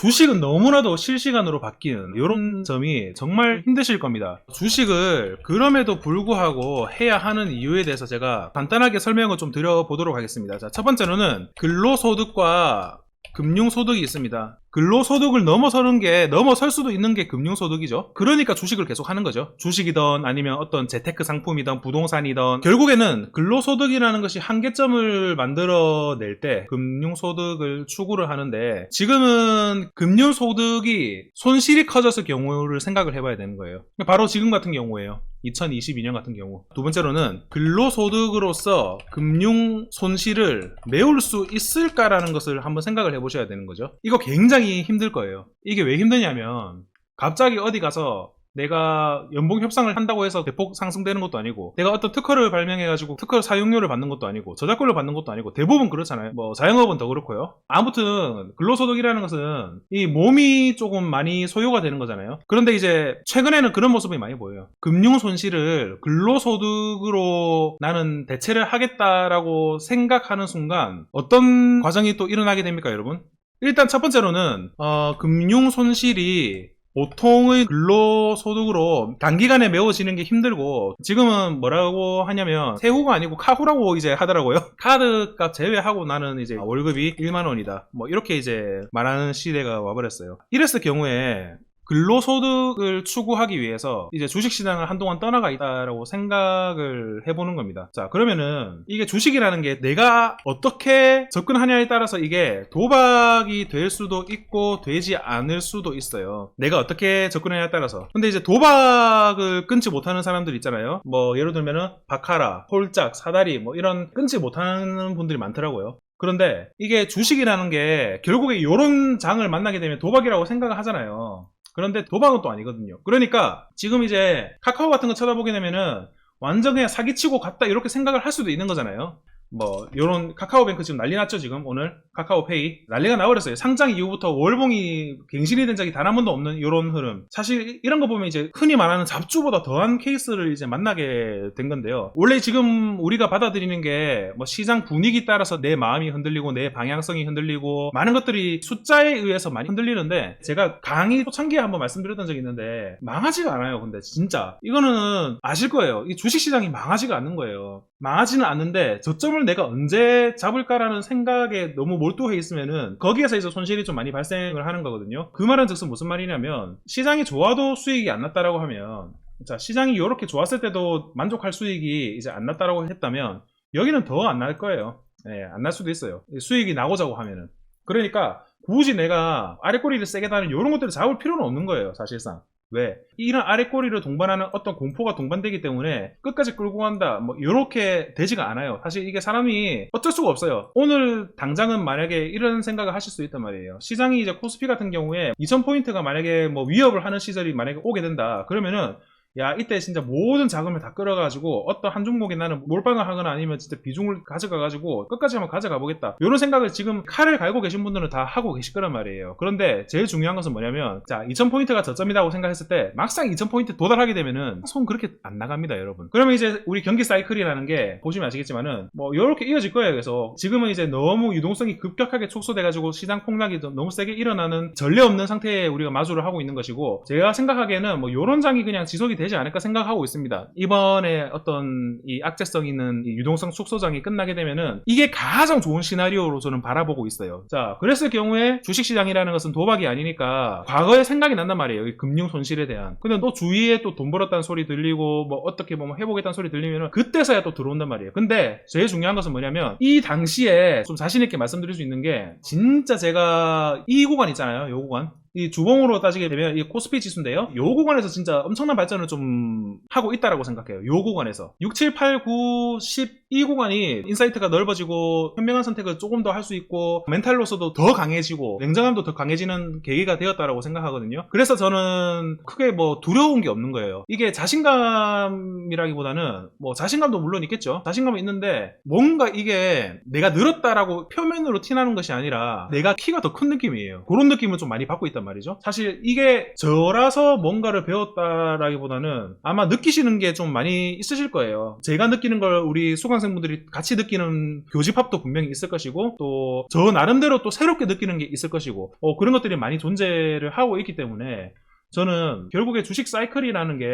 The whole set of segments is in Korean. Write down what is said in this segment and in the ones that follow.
주식은 너무나도 실시간으로 바뀌는 이런 점이 정말 힘드실 겁니다. 주식을 그럼에도 불구하고 해야 하는 이유에 대해서 제가 간단하게 설명을 좀 드려보도록 하겠습니다. 자, 첫 번째로는 근로소득과 금융소득이 있습니다. 근로소득을 넘어설 수도 있는 게 금융소득이죠. 그러니까 주식을 계속 하는 거죠. 주식이든 아니면 어떤 재테크 상품이든 부동산이든 결국에는 근로소득이라는 것이 한계점을 만들어낼 때 금융소득을 추구를 하는데, 지금은 금융소득이 손실이 커졌을 경우를 생각을 해봐야 되는 거예요. 바로 지금 같은 경우에요. 2022년 같은 경우. 두 번째로는 근로소득으로서 금융 손실을 메울 수 있을까라는 것을 한번 생각을 해보셔야 되는 거죠. 이거 굉장히 힘들 거예요. 이게 왜 힘드냐면 갑자기 어디 가서 내가 연봉 협상을 한다고 해서 대폭 상승되는 것도 아니고, 내가 어떤 특허를 발명해가지고 특허 사용료를 받는 것도 아니고, 저작권료를 받는 것도 아니고, 대부분 그렇잖아요. 뭐 자영업은 더 그렇고요. 아무튼 근로소득이라는 것은 이 몸이 조금 많이 소요가 되는 거잖아요. 그런데 이제 최근에는 그런 모습이 많이 보여요. 금융 손실을 근로소득으로 나는 대체를 하겠다라고 생각하는 순간 어떤 과정이 또 일어나게 됩니까, 여러분? 일단 첫 번째로는 금융 손실이 보통의 근로소득으로 단기간에 메워지는 게 힘들고, 지금은 뭐라고 하냐면 세후가 아니고 카후라고 이제 하더라고요. 카드값 제외하고 나는 이제 월급이 1만 원이다, 뭐 이렇게 이제 말하는 시대가 와버렸어요. 이랬을 경우에 근로소득을 추구하기 위해서 이제 주식시장을 한동안 떠나가 있다라고 생각을 해보는 겁니다. 자, 그러면은 이게 주식이라는 게 내가 어떻게 접근하냐에 따라서 이게 도박이 될 수도 있고 되지 않을 수도 있어요. 내가 어떻게 접근하냐에 따라서. 근데 이제 도박을 끊지 못하는 사람들 있잖아요. 뭐 예를 들면은 바카라, 홀짝, 사다리 뭐 이런 끊지 못하는 분들이 많더라고요. 그런데 이게 주식이라는 게 결국에 이런 장을 만나게 되면 도박이라고 생각을 하잖아요. 그런데 도박은 또 아니거든요. 그러니까 지금 이제 카카오 같은 거 쳐다보게 되면은 완전 그냥 사기치고 갔다 이렇게 생각을 할 수도 있는 거잖아요. 뭐 요런 카카오뱅크 지금 난리 났죠. 지금 오늘 카카오페이 난리가 나버렸어요. 상장 이후부터 월봉이 갱신이 된 적이 단 한 번도 없는 요런 흐름. 사실 이런 거 보면 이제 흔히 말하는 잡주보다 더한 케이스를 이제 만나게 된 건데요. 원래 지금 우리가 받아들이는 게 뭐 시장 분위기 따라서 내 마음이 흔들리고 내 방향성이 흔들리고 많은 것들이 숫자에 의해서 많이 흔들리는데, 제가 강의 초창기에 한번 말씀드렸던 적이 있는데 망하지가 않아요. 근데 진짜 이거는 아실 거예요. 이 주식시장이 망하지가 않는 거예요. 망하지는 않는데 저점을 내가 언제 잡을까라는 생각에 너무 몰두해 있으면은 거기에서 이제 손실이 좀 많이 발생을 하는 거거든요. 그 말은 즉슨 무슨 말이냐면, 시장이 좋아도 수익이 안 났다라고 하면, 자, 시장이 이렇게 좋았을 때도 만족할 수익이 이제 안 났다라고 했다면 여기는 더 안 날 거예요. 네, 안 날 수도 있어요. 수익이 나고자고 하면은. 그러니까 굳이 내가 아랫꼬리를 세게 다는 이런 것들을 잡을 필요는 없는 거예요, 사실상. 왜? 이런 아랫꼬리를 동반하는 어떤 공포가 동반되기 때문에 끝까지 끌고 간다, 뭐 이렇게 되지가 않아요. 사실 이게 사람이 어쩔 수가 없어요. 오늘 당장은 만약에 이런 생각을 하실 수 있단 말이에요. 시장이 이제 코스피 같은 경우에 2000포인트가 만약에 뭐 위협을 하는 시절이 만약에 오게 된다 그러면은, 야, 이때 진짜 모든 자금을 다 끌어가지고 어떤 한 종목에 나는 몰빵을 하거나 아니면 진짜 비중을 가져가가지고 끝까지 한번 가져가 보겠다, 이런 생각을 지금 칼을 갈고 계신 분들은 다 하고 계실 거란 말이에요. 그런데 제일 중요한 것은 뭐냐면, 자, 2000포인트가 저점이라고 생각했을 때 막상 2000포인트 도달하게 되면은 손 그렇게 안 나갑니다, 여러분. 그러면 이제 우리 경기 사이클이라는 게 보시면 아시겠지만은 뭐 이렇게 이어질 거예요. 그래서 지금은 이제 너무 유동성이 급격하게 축소돼가지고 시장 폭락이 너무 세게 일어나는 전례 없는 상태에 우리가 마주를 하고 있는 것이고, 제가 생각하기에는 뭐 이런 장이 그냥 지속이 되지 않을까 생각하고 있습니다. 이번에 어떤 이 악재성 있는 이 유동성 축소장이 끝나게 되면은 이게 가장 좋은 시나리오로 저는 바라보고 있어요. 자, 그랬을 경우에 주식시장이라는 것은 도박이 아니니까 과거에 생각이 난단 말이에요. 이 금융 손실에 대한. 근데 또 주위에 또 돈 벌었다는 소리 들리고 뭐 어떻게 뭐 해보겠다는 소리 들리면은 그때서야 또 들어온단 말이에요. 근데 제일 중요한 것은 뭐냐면, 이 당시에 좀 자신있게 말씀드릴 수 있는 게, 진짜 제가 이 구간 있잖아요. 요 구간. 이 주봉으로 따지게 되면 이 코스피 지수인데요, 요 구간에서 진짜 엄청난 발전을 좀 하고 있다라고 생각해요. 요 구간에서 6, 7, 8, 9, 10 이 구간이 인사이트가 넓어지고 현명한 선택을 조금 더 할 수 있고 멘탈로서도 더 강해지고 냉정함도 더 강해지는 계기가 되었다라고 생각하거든요. 그래서 저는 크게 뭐 두려운 게 없는 거예요. 이게 자신감이라기보다는, 뭐 자신감도 물론 있겠죠. 자신감은 있는데 뭔가 이게 내가 늘었다라고 표면으로 티나는 것이 아니라 내가 키가 더 큰 느낌이에요. 그런 느낌을 좀 많이 받고 있단 말이죠. 사실 이게 저라서 뭔가를 배웠다라기보다는 아마 느끼시는 게 좀 많이 있으실 거예요. 제가 느끼는 걸 우리 수강 수강생분들이 같이 느끼는 교집합도 분명히 있을 것이고 또 저 나름대로 또 새롭게 느끼는 게 있을 것이고 그런 것들이 많이 존재를 하고 있기 때문에 저는 결국에 주식 사이클이라는 게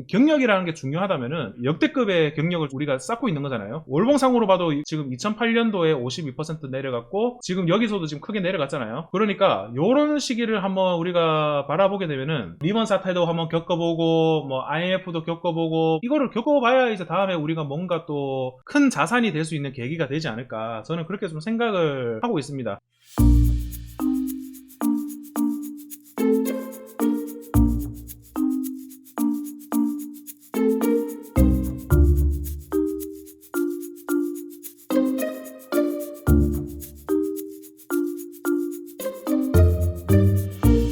경력이라는 게 중요하다면은 역대급의 경력을 우리가 쌓고 있는 거잖아요. 월봉상으로 봐도 지금 2008년도에 52% 내려갔고 지금 여기서도 지금 크게 내려갔잖아요. 그러니까 요런 시기를 한번 우리가 바라보게 되면은 리먼 사태도 한번 겪어보고 뭐 IMF도 겪어보고 이거를 겪어봐야 이제 다음에 우리가 뭔가 또 큰 자산이 될 수 있는 계기가 되지 않을까 저는 그렇게 좀 생각을 하고 있습니다.